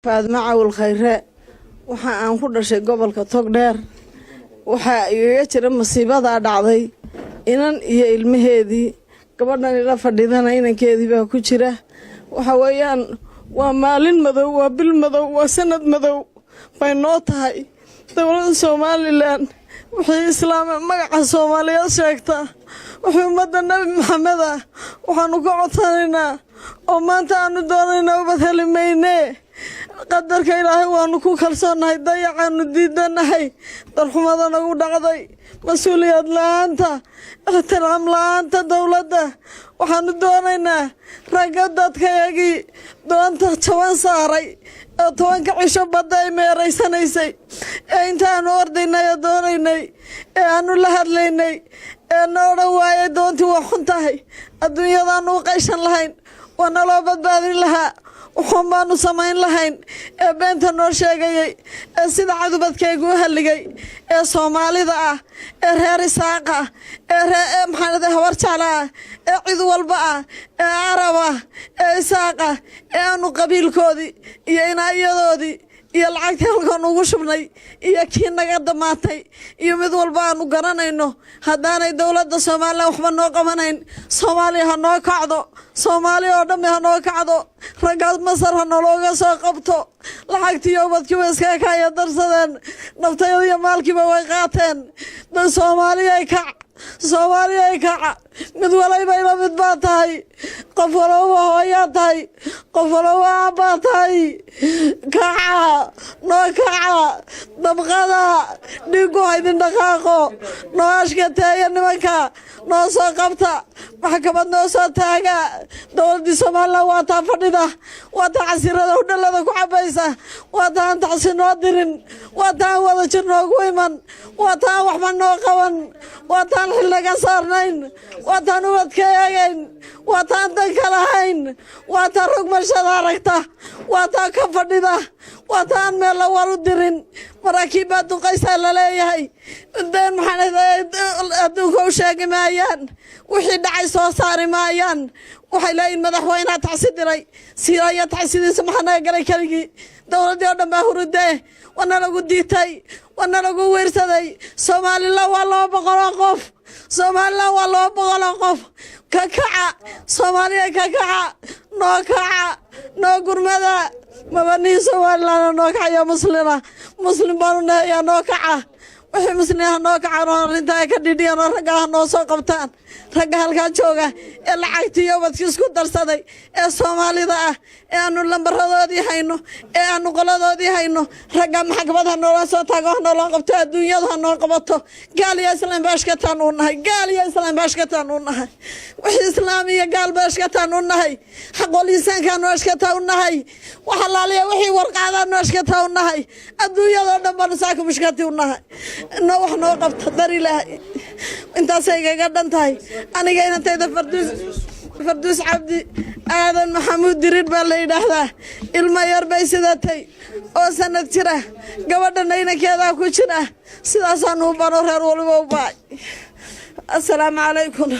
فاطمة عول خيراء waxaa aan ku dhashay gobolka Togdheer waxaa iga jira masiibada dhacday inan iyo ilmaheedii gabadhan ila fadhidana inankeedii baa ku jira waxa weeyaan waa maalin madow waa bil madow waa sanad madow bay noo tahay dawladda Soomaaliland wixii islaam magaca Soomaaliya sheegta wuxuu ummadda Nabi Maxamed waxaanu ka codsanaynaa oo maanta aanu doonaynaa ubad helimaynee qadarka Ilaahay waanu ku kalsoonahay dayacaanu diidanahay darxumada nagu dhacday mas'uuliyad la'aanta ixtiraam la'aanta dawladda waxaanu doonaynaa ragga dadkayagii doonta jaban saaray oo 10 cisho badda ay meeraysanaysay intaanu ordaynay doonaynay aanu la hadlaynay noora waayay doontii waa xun tahay adduunyadaanu qayshan lahayn wana loo badbaadin lahaa وحمانو سمين لهين بنت نور شيء سيد عذبت كيجو هاللي صومالي ذا رهري ساقة محمد هورش على عذو البقى عربة ساقة أنو قبيل كودي ينا يدودي يلعك هالكون وشبني يكين قدماتي يمد والبان وقرنا إنه هدانا الدولة الصومالية وحنا قمنين صومالي هنو كعدو صومالي ودمي هنو كعدو رجال مصر هنولوجا ساقبتو لحقتي يومك كيف كايا درسدن نفتي يا مالكي بواقعتين ده صومالي كع صومالي كع مدولاي بيلا مدباتاي قفلوا وهاياتاي قفلوا عباتاي كع نوكع دبغدا نيجو هيدين دقاقو نواشكتاي نمكا نوصا قبتا محكمة نوصا تاقا دولدي سومالا واتا فردida waata casirada u dhalada ku cabaysa waata taxsin oo dirin waata wada jirno ugu iman waata waxba noo qaban waata xilliga saarnayn waata nabadkeeyayn waata dan kala hayn waata rugmashada aragta waata ka fadhida waata meel la waru dirin maraakiibad duqaysa la leeyahay deen maxamed adduunka u sheegi maayaan wixii dhacay soo saari maayaan waxay leeyihiin madaxweynaha taxsidiray siyaaya taxsidiisa maxaa galay kaligi dawladda oo dhan baa hurudee wana lagu diitay wana lagu weersaday Soomaaliland waa loo boqol qof Soomaaliland waa loo boqol qof ka kaca Soomaaliya ka kaca noo kaca noo gurmada mabani Soomaaliland noo kaca muslim baanu yaa noo kaca wixii muslimaha noo kaca arinta ka dhidhiyaan ragaha noo soo qabtaan ragga halka jooga ee lacagtiyo wadkii isku darsaday ee Soomaalida aanu lambaroodii hayno aanu qoladoodii hayno ragga maxkamada noo soo tago noo qabto adduunyada noo qabato gaaliya islaam baashkataan u nahay gaaliya islaam baashkataan u nahay wixii islaamiga gaal baashkataan u nahay xaqul insaanka noo baashkataan u nahay waxa laaliya wixii warqaada noo baashkataan u nahay adduunyada dhan baan saaka mushkati u nahay noo wax noo qabto dar Ilaahay intaas ay ga dhantahay aniga inantayda Fardus Cabdi aadan Maxamuud Dirir baa la yiraahdaa ilma yar bay sidatay oo sanad jira gabadhana inankeeda ku jira sidaas aanu baro reer walba u baay assalaamu calaykum